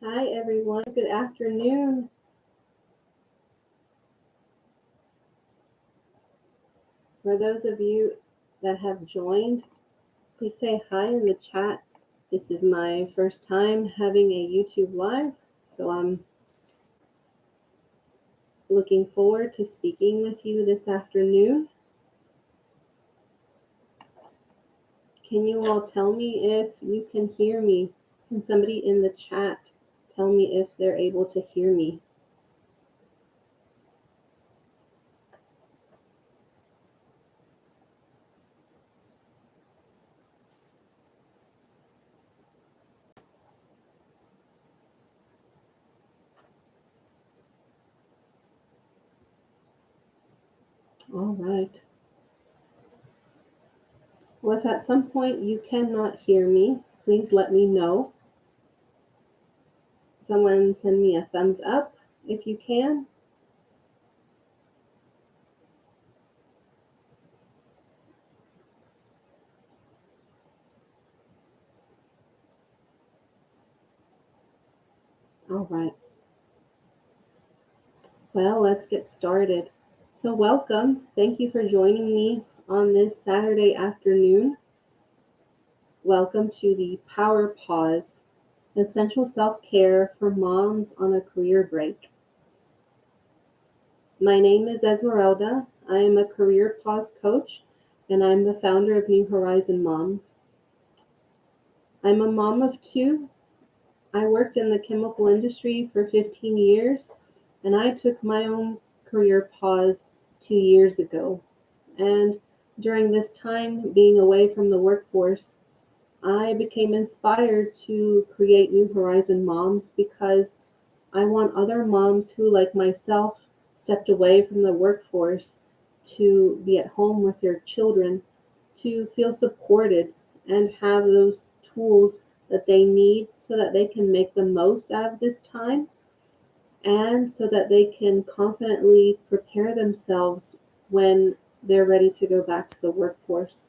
Hi, everyone. Good afternoon. For those of you that have joined, please say hi in the chat. This is my first time having a YouTube Live, so I'm looking forward to speaking with you this afternoon. Can you all tell me if you can hear me? Can somebody in the chat tell me if they're able to hear me? All right. Well, if at some point you cannot hear me, please let me know. Someone send me a thumbs up if you can. All right. Well, let's get started. So, welcome. Thank you for joining me on this Saturday afternoon. Welcome to the Power Pause, essential self care for moms on a career break. My name is Esmeralda. I am a career pause coach, and I'm the founder of New Horizon Moms. I'm a mom of two. I worked in the chemical industry for 15 years, and I took my own career pause 2 years ago. And during this time, being away from the workforce, I became inspired to create New Horizon Moms because I want other moms who, like myself, stepped away from the workforce to be at home with their children to feel supported and have those tools that they need so that they can make the most out of this time and so that they can confidently prepare themselves when they're ready to go back to the workforce.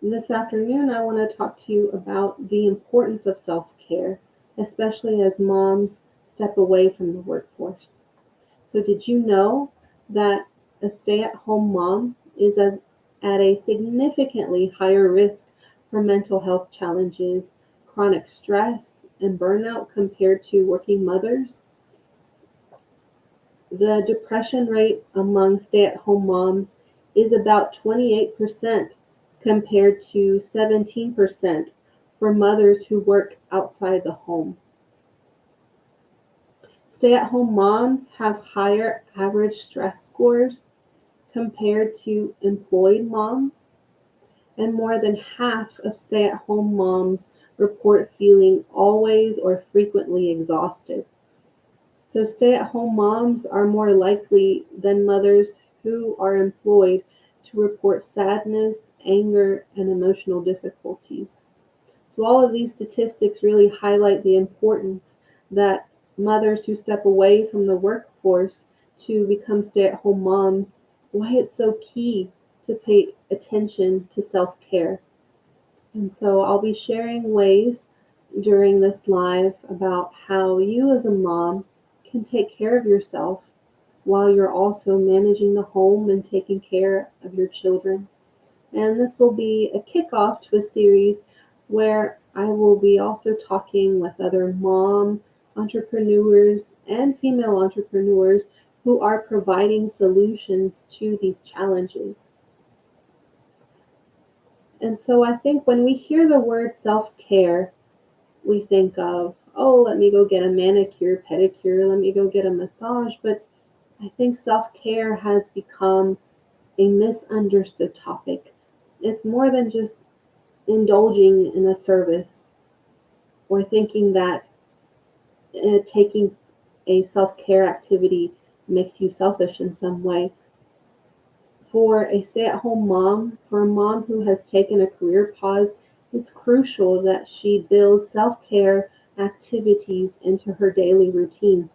This afternoon, I want to talk to you about the importance of self care, especially as moms step away from the workforce. So, did you know that a stay at home mom is at a significantly higher risk for mental health challenges, chronic stress, and burnout compared to working mothers? The depression rate among stay at home moms is about 28% compared to 17% for mothers who work outside the home. Stay at home moms have higher average stress scores compared to employed moms, and more than half of stay at home moms report feeling always or frequently exhausted. So, stay at home moms are more likely than mothers who are employed to report sadness, anger, and emotional difficulties. So, all of these statistics really highlight the importance that mothers who step away from the workforce to become stay at home moms, why it's so key to pay attention to self care. And so, I'll be sharing ways during this live about how you as a mom can take care of yourself while you're also managing the home and taking care of your children. And this will be a kickoff to a series where I will be also talking with other mom entrepreneurs and female entrepreneurs who are providing solutions to these challenges. And so I think when we hear the word self care, we think of, oh, let me go get a manicure, pedicure, let me go get a massage. But I think self care has become a misunderstood topic. It's more than just indulging in a service or thinking that taking a self care activity makes you selfish in some way. For a stay at home mom, for a mom who has taken a career pause, it's crucial that she builds self care activities into her daily routine.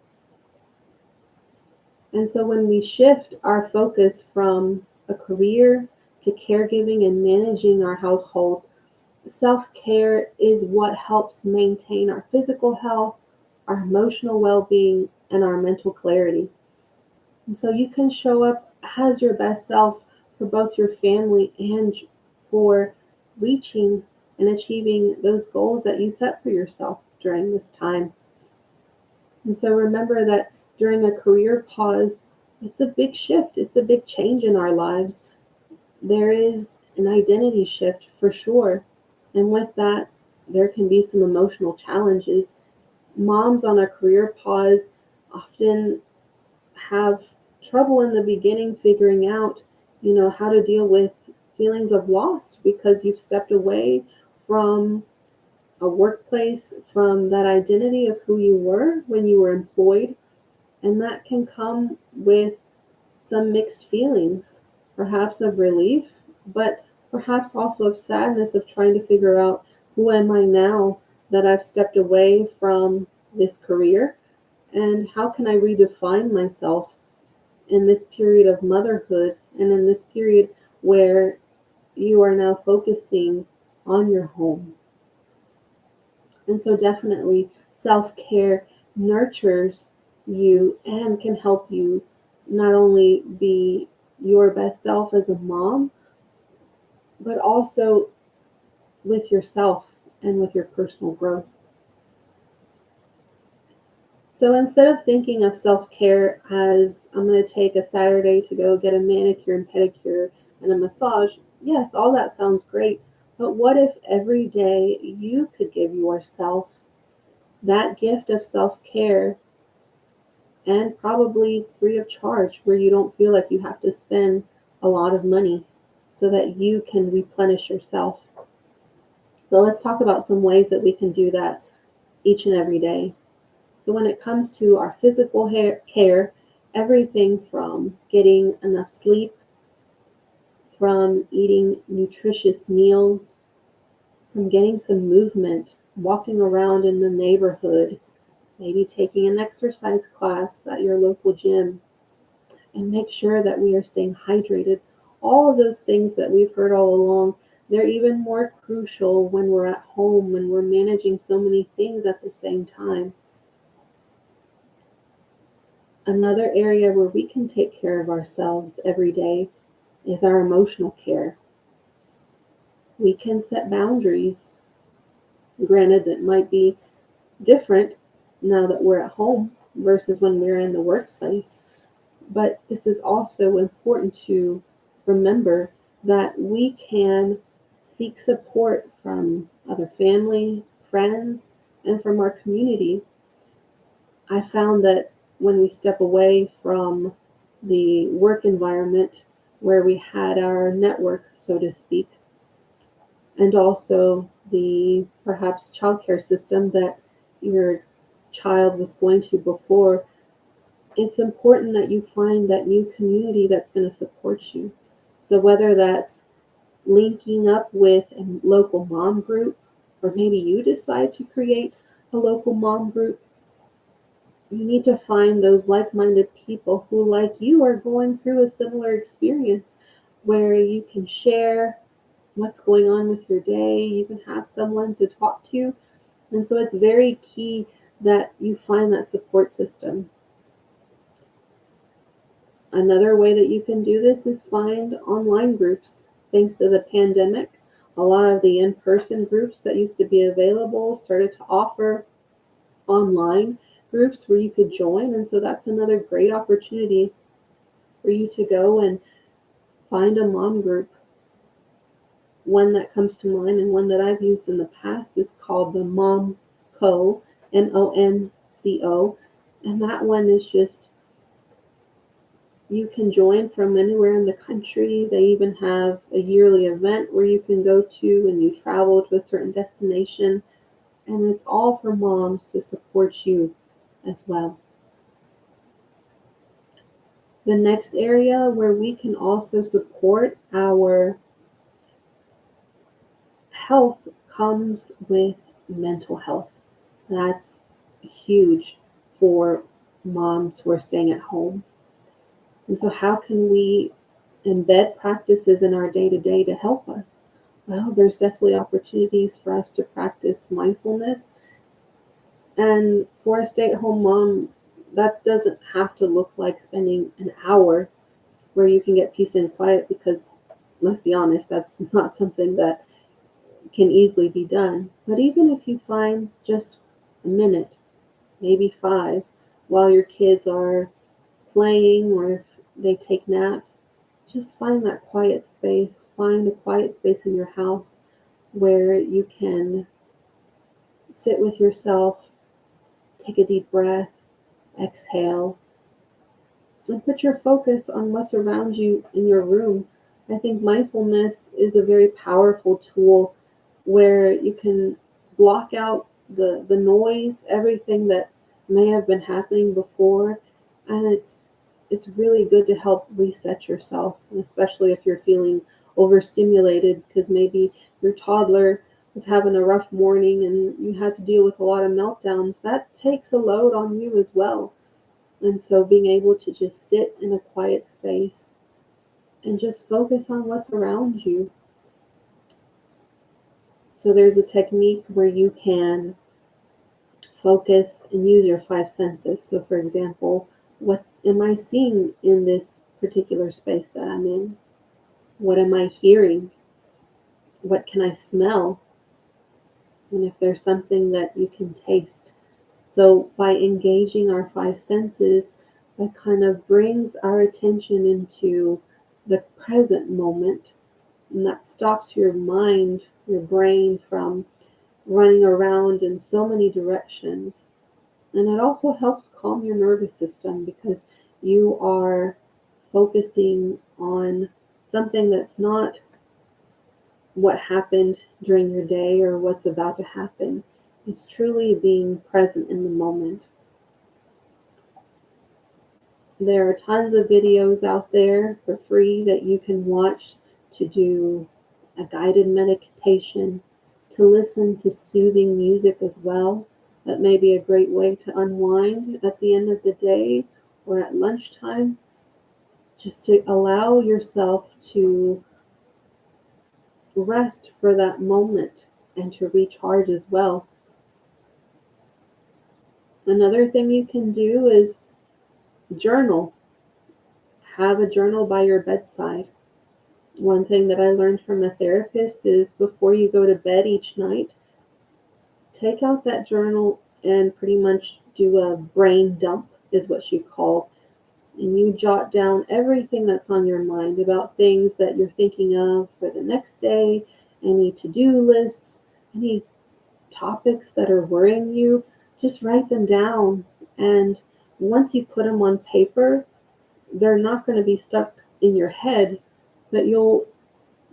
And so when we shift our focus from a career to caregiving and managing our household, Self care is what helps maintain our physical health, our emotional well being, and our mental clarity. And so you can show up as your best self for both your family and for reaching and achieving those goals that you set for yourself during this time. And so remember that during a career pause, it's a big shift, it's a big change in our lives. There is an identity shift for sure. And with that, there can be some emotional challenges. Moms on a career pause often have trouble in the beginning figuring out, how to deal with feelings of loss because you've stepped away from a workplace, from that identity of who you were when you were employed. And that can come with some mixed feelings, perhaps of relief, but perhaps also of sadness of trying to figure out who am I now that I've stepped away from this career, and how can I redefine myself in this period of motherhood and in this period where you are now focusing on your home. And so definitely self-care nurtures you and can help you not only be your best self as a mom, but also with yourself and with your personal growth. So instead of thinking of self care as I'm going to take a Saturday to go get a manicure and pedicure and a massage, yes, all that sounds great. But what if every day you could give yourself that gift of self care, and probably free of charge, where you don't feel like you have to spend a lot of money so that you can replenish yourself? So let's talk about some ways that we can do that each and every day. So when it comes to our physical care, everything from getting enough sleep, from eating nutritious meals, from getting some movement, walking around in the neighborhood, maybe taking an exercise class at your local gym, and make sure that we are staying hydrated. All of those things that we've heard all along, they're even more crucial when we're at home, when we're managing so many things at the same time. Another area where we can take care of ourselves every day is our emotional care. We can set boundaries. Granted, that might be different now that we're at home versus when we're in the workplace. But this is also important to remember that we can seek support from other family, friends, and from our community. I found that when we step away from the work environment where we had our network, so to speak, and also the perhaps childcare system that your child was going to before, it's important that you find that new community that's going to support you. So whether that's linking up with a local mom group, or maybe you decide to create a local mom group, you need to find those like-minded people who, like you, are going through a similar experience where you can share what's going on with your day. You can have someone to talk to. And so it's very key that you find that support system. Another way that you can do this is find online groups. Thanks to the pandemic, a lot of the in-person groups that used to be available started to offer online groups where you could join. And so that's another great opportunity for you to go and find a mom group. One that comes to mind and one that I've used in the past is called the Momco, Monco. And that one is just, you can join from anywhere in the country. They even have a yearly event where you can go to and you travel to a certain destination. And it's all for moms to support you as well. The next area where we can also support our health comes with mental health. That's huge for moms who are staying at home. And so, how can we embed practices in our day to day to help us? Well, there's definitely opportunities for us to practice mindfulness. And for a stay at home mom, that doesn't have to look like spending an hour where you can get peace and quiet, because let's be honest, that's not something that can easily be done. But even if you find just a minute, maybe five, while your kids are playing or if they take naps, just find that quiet space. Find a quiet space in your house where you can sit with yourself, take a deep breath, exhale, and put your focus on what's around you in your room. I think mindfulness is a very powerful tool where you can block out the noise, everything that may have been happening before, and it's really good to help reset yourself, and especially if you're feeling overstimulated because maybe your toddler was having a rough morning and you had to deal with a lot of meltdowns. That takes a load on you as well. And so being able to just sit in a quiet space and just focus on what's around you. So there's a technique where you can focus and use your five senses. So, for example, what am I seeing in this particular space that I'm in? What am I hearing? What can I smell? And if there's something that you can taste. So, by engaging our five senses, that kind of brings our attention into the present moment, and that stops your mind, your brain from running around in so many directions. And it also helps calm your nervous system because you are focusing on something that's not what happened during your day or what's about to happen. It's truly being present in the moment. There are tons of videos out there for free that you can watch to do a guided meditation, to listen to soothing music as well. That may be a great way to unwind at the end of the day or at lunchtime, just to allow yourself to rest for that moment and to recharge as well. Another thing you can do is journal. Have a journal by your bedside. One thing that I learned from a therapist is before you go to bed each night, take out that journal and pretty much do a brain dump, is what she called. And you jot down everything that's on your mind about things that you're thinking of for the next day, any to do lists, any topics that are worrying you. Just write them down. And once you put them on paper, they're not going to be stuck in your head, but you'll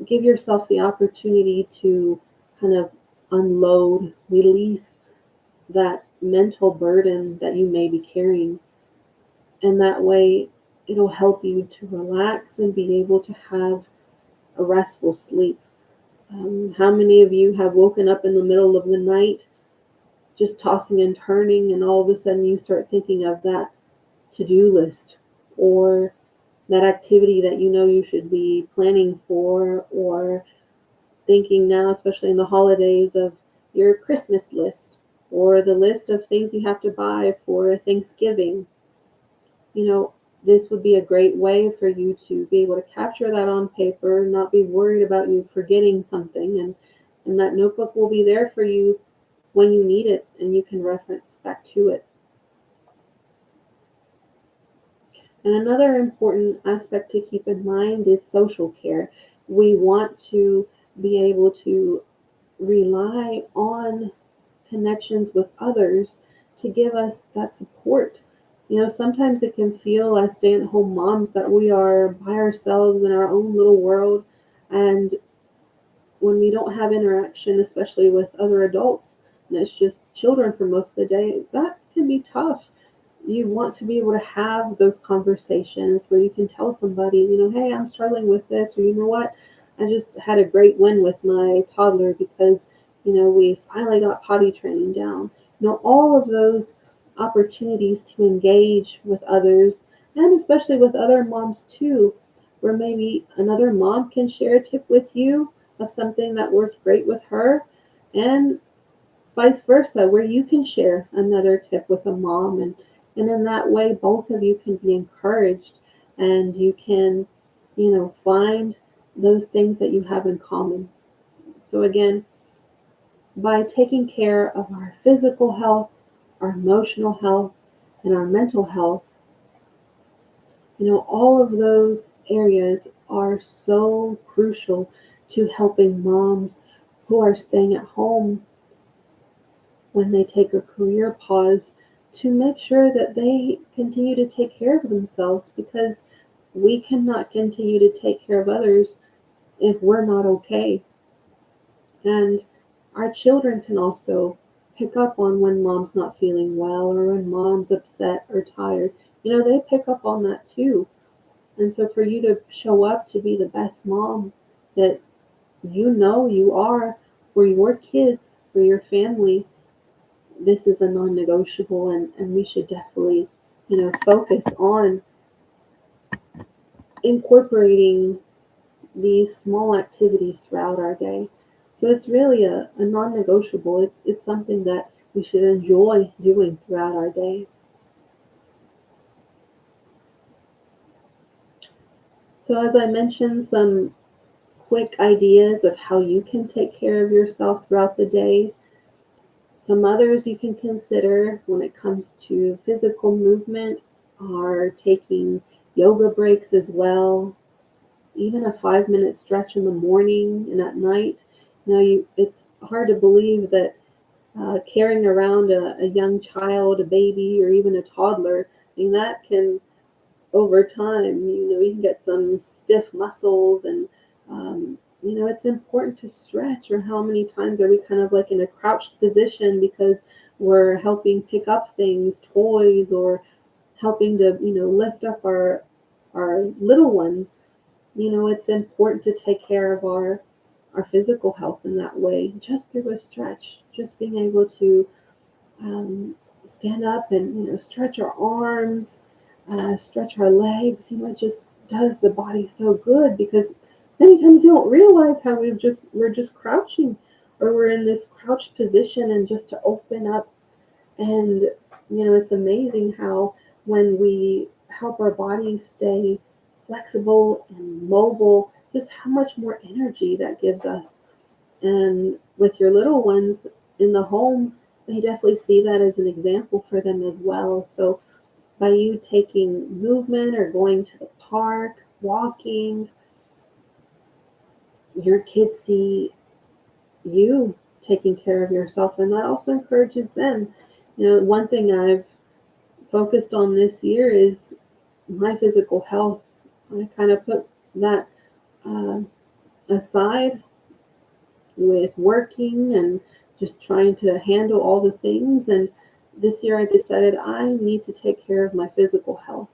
give yourself the opportunity to kind of unload, release that mental burden that you may be carrying. And that way, it'll help you to relax and be able to have a restful sleep. How many of you have woken up in the middle of the night just tossing and turning, and all of a sudden you start thinking of that to do list or that activity that you know you should be planning for, or thinking now, especially in the holidays, of your Christmas list or the list of things you have to buy for Thanksgiving. You know, this would be a great way for you to be able to capture that on paper, not be worried about you forgetting something, and that notebook will be there for you when you need it and you can reference back to it. And another important aspect to keep in mind is social care. We want to be able to rely on connections with others to give us that support. You know, sometimes it can feel as stay at home moms that we are by ourselves in our own little world. And when we don't have interaction, especially with other adults, and it's just children for most of the day, that can be tough. You want to be able to have those conversations where you can tell somebody, you know, hey, I'm struggling with this, or you know what, I just had a great win with my toddler because, you know, we finally got potty training down. You know, all of those opportunities to engage with others, and especially with other moms too, where maybe another mom can share a tip with you, of something that worked great with her, and vice versa, where you can share another tip with a mom, and in that way both of you can be encouraged, and you can, find those things that you have in common. So again, by taking care of our physical health, our emotional health, and our mental health, all of those areas are so crucial to helping moms who are staying at home when they take a career pause, to make sure that they continue to take care of themselves, because we cannot continue to take care of others if we're not okay. And our children can also pick up on when mom's not feeling well or when mom's upset or tired. They pick up on that too. And so for you to show up to be the best mom that you are for your kids, for your family, this is a non-negotiable, and we should definitely, focus on incorporating these small activities throughout our day. So it's really a non-negotiable. It's something that we should enjoy doing throughout our day. So as I mentioned, some quick ideas of how you can take care of yourself throughout the day. Some others you can consider when it comes to physical movement are taking yoga breaks as well, even a 5-minute stretch in the morning and at night. It's hard to believe that carrying around a young child, a baby, or even a toddler, I mean, that can, over time, you can get some stiff muscles, and it's important to stretch. Or how many times are we kind of like in a crouched position because we're helping pick up things, toys, or helping to, lift up our little ones. It's important to take care of our physical health in that way, just through a stretch, just being able to stand up and stretch our arms, stretch our legs. It just does the body so good, because many times you don't realize how we're just crouching, or we're in this crouched position, and just to open up. And it's amazing how, when we help our bodies stay flexible and mobile, just how much more energy that gives us. And with your little ones in the home, they definitely see that as an example for them as well. So by you taking movement or going to the park, walking, your kids see you taking care of yourself, and that also encourages them. One thing I've focused on this year is my physical health. I kind of put that uh, aside with working and just trying to handle all the things. And this year I decided I need to take care of my physical health,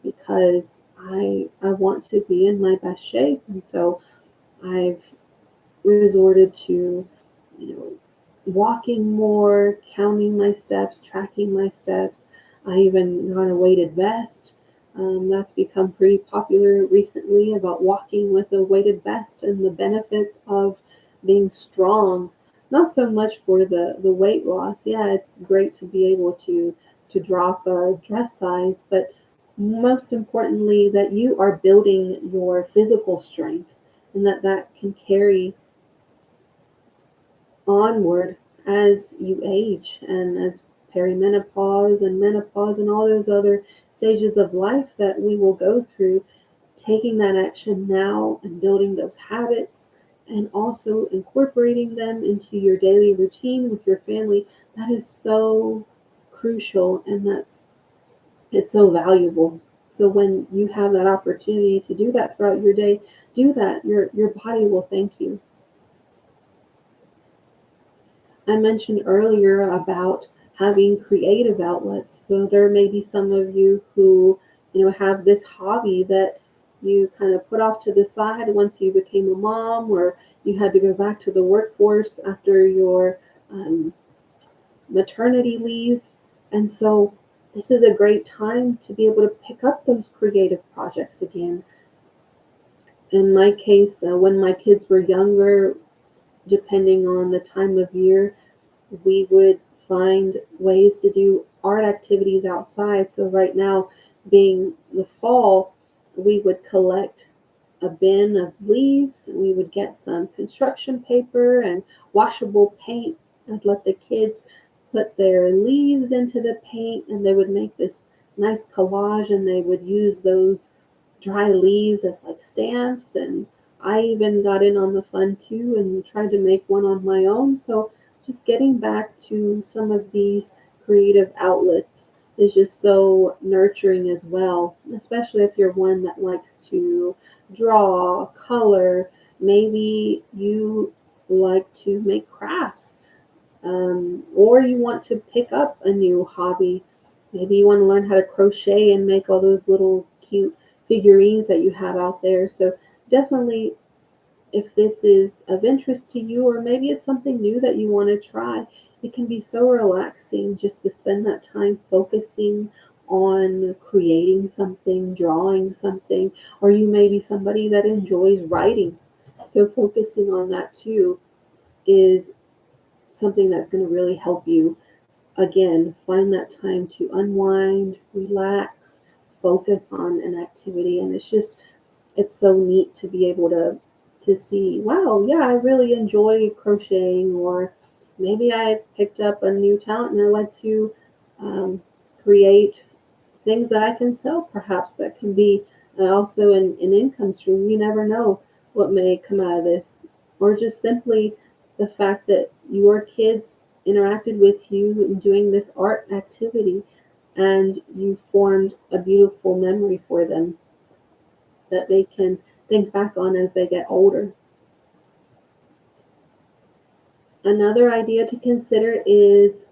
because I want to be in my best shape. And so I've resorted to, walking more, counting my steps, tracking my steps. I even got a weighted vest. That's become pretty popular recently, about walking with a weighted vest and the benefits of being strong. Not so much for the weight loss. Yeah, it's great to be able to drop a dress size, but most importantly, that you are building your physical strength, and that can carry onward as you age, and as perimenopause and menopause and all those other stages of life that we will go through. Taking that action now and building those habits, and also incorporating them into your daily routine with your family, that is so crucial, and it's so valuable. So when you have that opportunity to do that throughout your day, do that. Your body will thank you. I mentioned earlier about having creative outlets. So there may be some of you who, have this hobby that you kind of put off to the side once you became a mom, or you had to go back to the workforce after your um, maternity leave. And so this is a great time to be able to pick up those creative projects again. In my case, when my kids were younger, depending on the time of year, we would find ways to do art activities outside. So right now, being the fall, we would collect a bin of leaves. We would get some construction paper and washable paint. I'd let the kids put their leaves into the paint and they would make this nice collage and they would use those dry leaves as like stamps. And I even got in on the fun too and tried to make one on my own. So just getting back to some of these creative outlets is just so nurturing as well, especially if you're one that likes to draw, color. Maybe you like to make crafts, or you want to pick up a new hobby. Maybe you want to learn how to crochet and make all those little cute figurines that you have out there. So definitely, if this is of interest to you, or maybe it's something new that you want to try, it can be so relaxing just to spend that time focusing on creating something, drawing something, or you may be somebody that enjoys writing. So focusing on that too is something that's going to really help you. Again, find that time to unwind, relax, focus on an activity. And it's so neat to be able to see, wow, yeah, I really enjoy crocheting, or maybe I picked up a new talent and I like to um, create things that I can sell, perhaps that can be also an income stream. You never know what may come out of this, or just simply the fact that your kids interacted with you in doing this art activity and you formed a beautiful memory for them that they can think back on as they get older. Another idea to consider is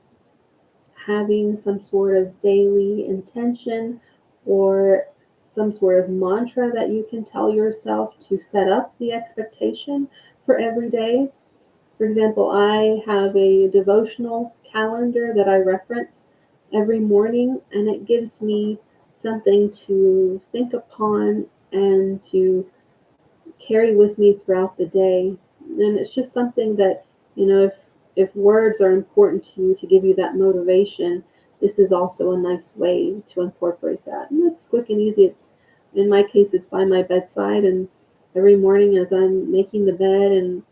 having some sort of daily intention or some sort of mantra that you can tell yourself to set up the expectation for every day. For example, I have a devotional calendar that I reference every morning, and it gives me something to think upon and to carry with me throughout the day. And it's just something that, if words are important to you to give you that motivation, this is also a nice way to incorporate that. And it's quick and easy. It's in my case, it's by my bedside, and every morning as I'm making the bed and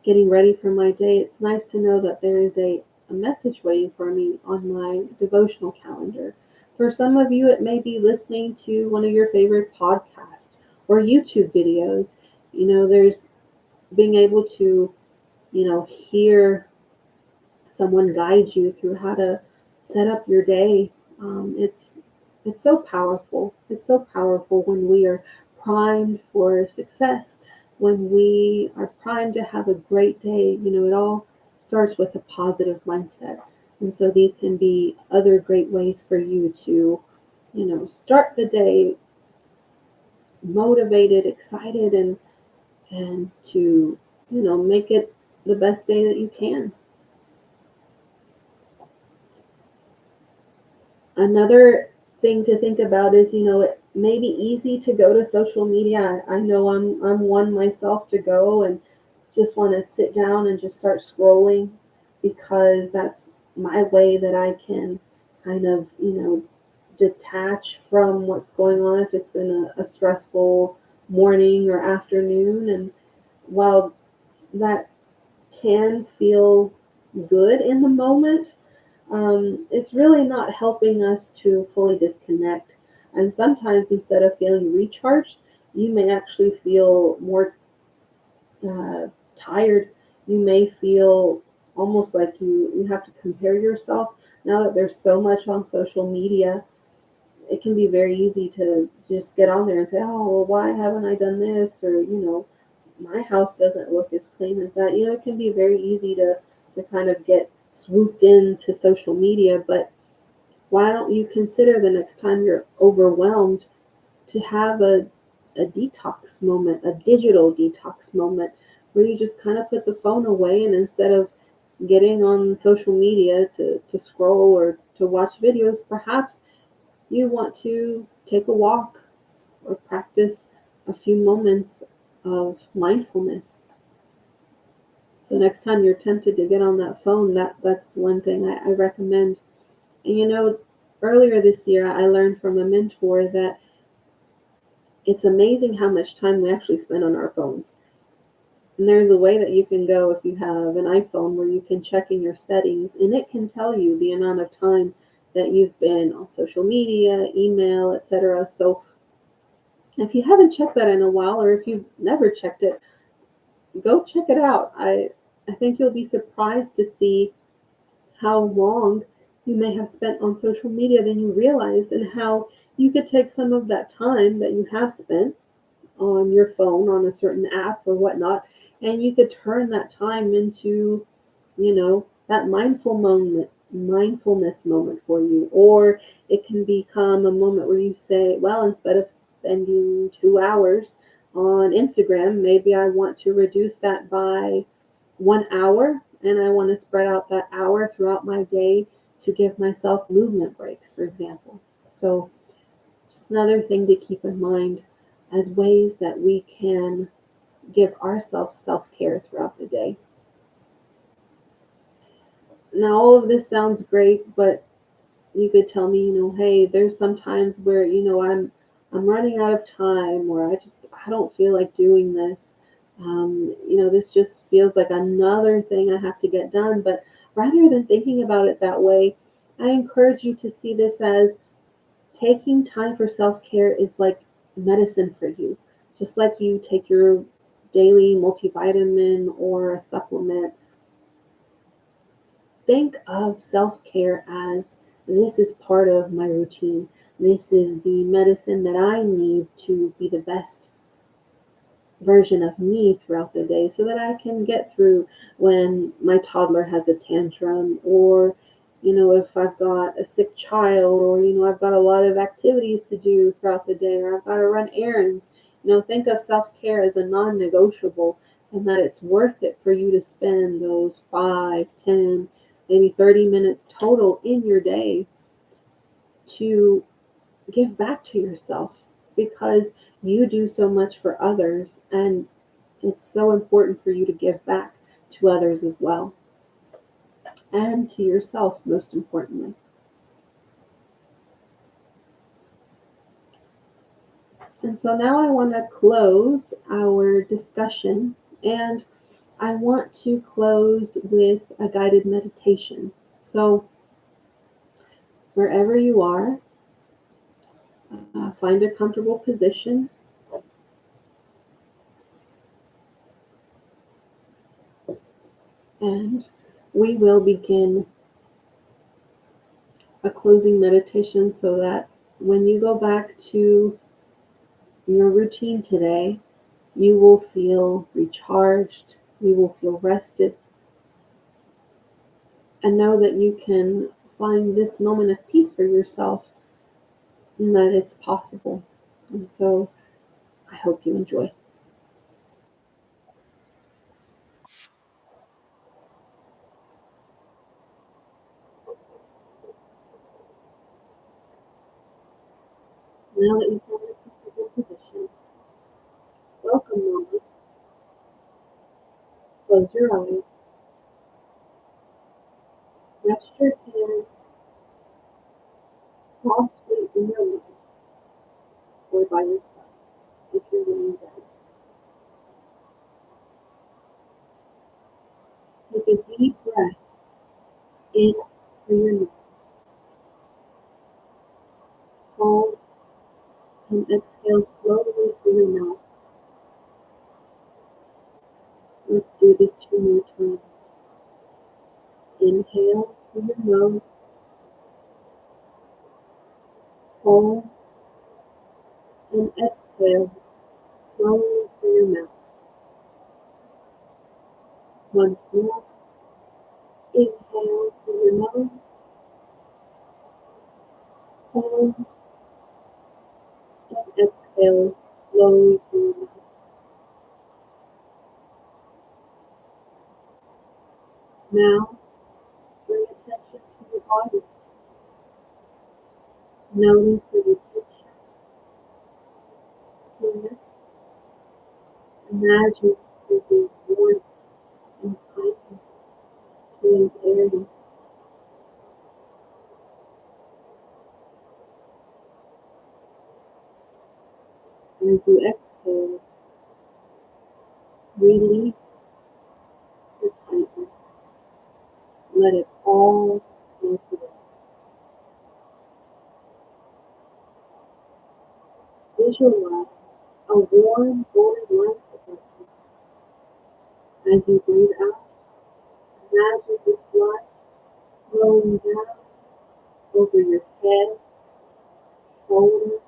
getting ready for my day, it's nice to know that there is a message waiting for me on my devotional calendar. For some of you, it may be listening to one of your favorite podcasts or YouTube videos. There's being able to, hear someone guide you through how to set up your day. It's so powerful. It's so powerful when we are primed for success, when we are primed to have a great day. It all starts with a positive mindset. And so these can be other great ways for you to, start the day motivated, excited, and to, make it the best day that you can. Another thing to think about is, it may be easy to go to social media. I know I'm one myself to go and just want to sit down and just start scrolling because that's my way that I can kind of, detach from what's going on if it's been a stressful morning or afternoon. And while that can feel good in the moment, it's really not helping us to fully disconnect. And sometimes instead of feeling recharged, you may actually feel more uh, tired. You may feel almost like you have to compare yourself. Now that there's so much on social media, it can be very easy to just get on there and say, oh, well, why haven't I done this? Or, my house doesn't look as clean as that. It can be very easy to kind of get swooped into social media, but why don't you consider the next time you're overwhelmed to have a detox moment, a digital detox moment, where you just kind of put the phone away and instead of getting on social media to scroll or to watch videos, perhaps you want to take a walk or practice a few moments of mindfulness. So next time you're tempted to get on that phone, that's one thing I recommend. And earlier this year I learned from a mentor that it's amazing how much time we actually spend on our phones. And there's a way that you can go if you have an iPhone where you can check in your settings and it can tell you the amount of time that you've been on social media, email, etc. So if you haven't checked that in a while, or if you've never checked it, go check it out. I think you'll be surprised to see how long you may have spent on social media than you realize, and how you could take some of that time that you have spent on your phone on a certain app or whatnot, and you could turn that time into, that mindfulness moment for you. Or it can become a moment where you say, well, instead of spending 2 hours on Instagram, maybe I want to reduce that by 1 hour, and I want to spread out that hour throughout my day to give myself movement breaks, for example. So, just another thing to keep in mind as ways that we can give ourselves self care throughout the day. Now, all of this sounds great, but you could tell me, hey, there's some times where, I'm running out of time, or I don't feel like doing this. This just feels like another thing I have to get done. But rather than thinking about it that way, I encourage you to see this as taking time for self care is like medicine for you. Just like you take your daily multivitamin or a supplement, think of self care as this is part of my routine. This is the medicine that I need to be the best version of me throughout the day so that I can get through when my toddler has a tantrum, or if I've got a sick child, or I've got a lot of activities to do throughout the day, or I've got to run errands. Think of self-care as a non-negotiable, and that it's worth it for you to spend those 5, 10, maybe 30 minutes total in your day to give back to yourself, because you do so much for others, and it's so important for you to give back to others as well, and to yourself, most importantly. And so now I want to close our discussion, and I want to close with a guided meditation. So, wherever you are, find a comfortable position, and we will begin a closing meditation so that when you go back to your routine today, you will feel recharged, you will feel rested, and know that you can find this moment of peace for yourself, and that it's possible. And so I hope you enjoy. Now that you've found a comfortable position, welcome moment. Close your eyes, rest your hands softly in your lap or by yourself if you're laying down. Take a deep breath in through your nose, hold, and exhale slowly through your mouth. Let's do this 2 more times. Inhale through your nose, hold, and exhale slowly through your mouth. Once more, inhale through your nose, hold, and exhale slowly through your mouth. Now, bring attention to your body. Notice any tension, soreness, and Imagine sending warmth and kindness to those areas. As you exhale, release the tightness. Let it all melt away. Visualize a warm golden light above you. As you breathe out, imagine this light flowing down over your head, shoulders,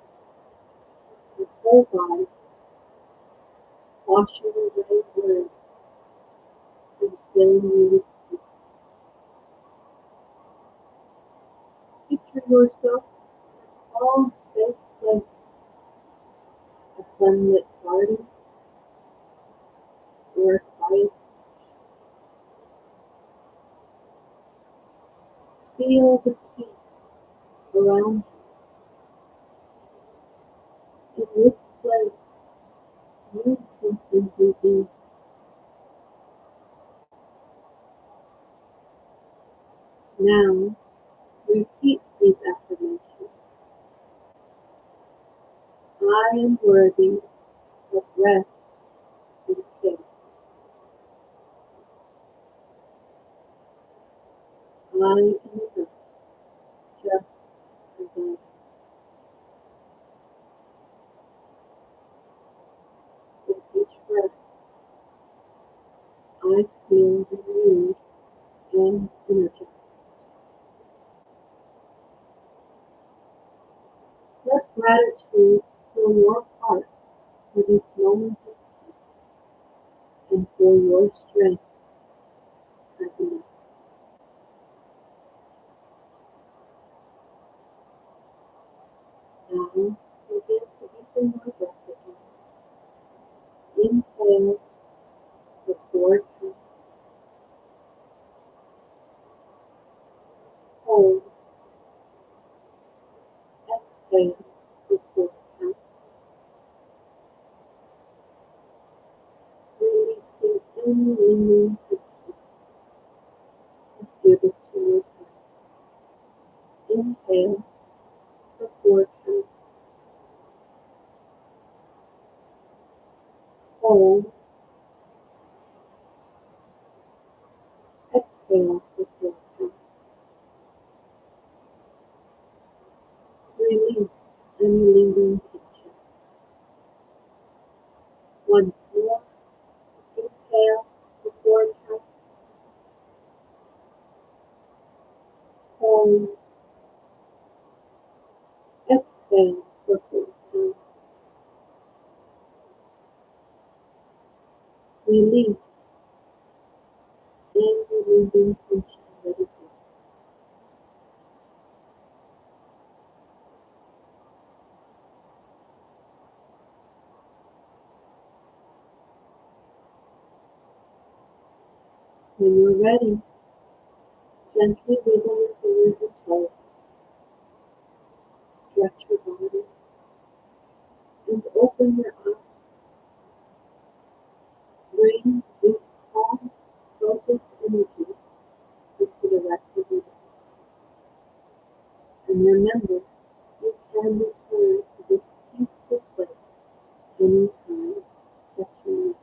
your whole body, washing away worry and filling you with peace. Picture yourself in a calm, safe place, a sunlit garden or a quiet. Feel the peace around you. In this place, you can simply be. Now, repeat these affirmations. I am worthy of rest and care. I am enough, just as I am. With each breath, I feel renewed and energized. Let gratitude fill your heart for this moment of peace and for your strength as enough. Now, begin to deepen your breath again. Inhale for 4 counts. Hold. Exhale for 4 counts. Releasing any lingering tension. Let's do this 2 more times. Inhale for 4 counts. Hold. Exhale for 4 counts. Release any lingering tension. Once more. Inhale for 4 counts. Hold. Exhale for 4 counts. Release any lingering tension. Let it go. When you're ready, gently wiggle your fingers and toes. Stretch your body and open your eyes. Bring this calm, focused energy into the rest of your day. And remember, you can return to this peaceful place anytime that you need.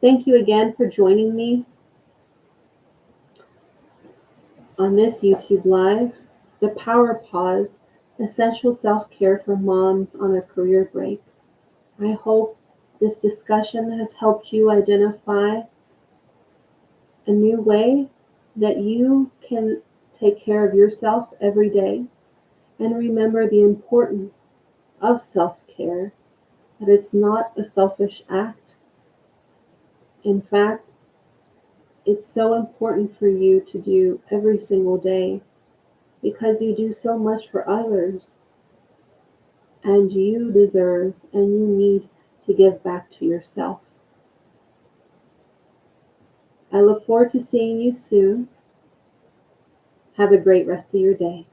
Thank you again for joining me on this YouTube Live, The Power Pause, Essential Self-Care for Moms on a Career Break. I hope this discussion has helped you identify a new way that you can take care of yourself every day and remember the importance of self-care, that it's not a selfish act. In fact, it's so important for you to do every single day because you do so much for others and you deserve and you need to give back to yourself. I look forward to seeing you soon. Have a great rest of your day.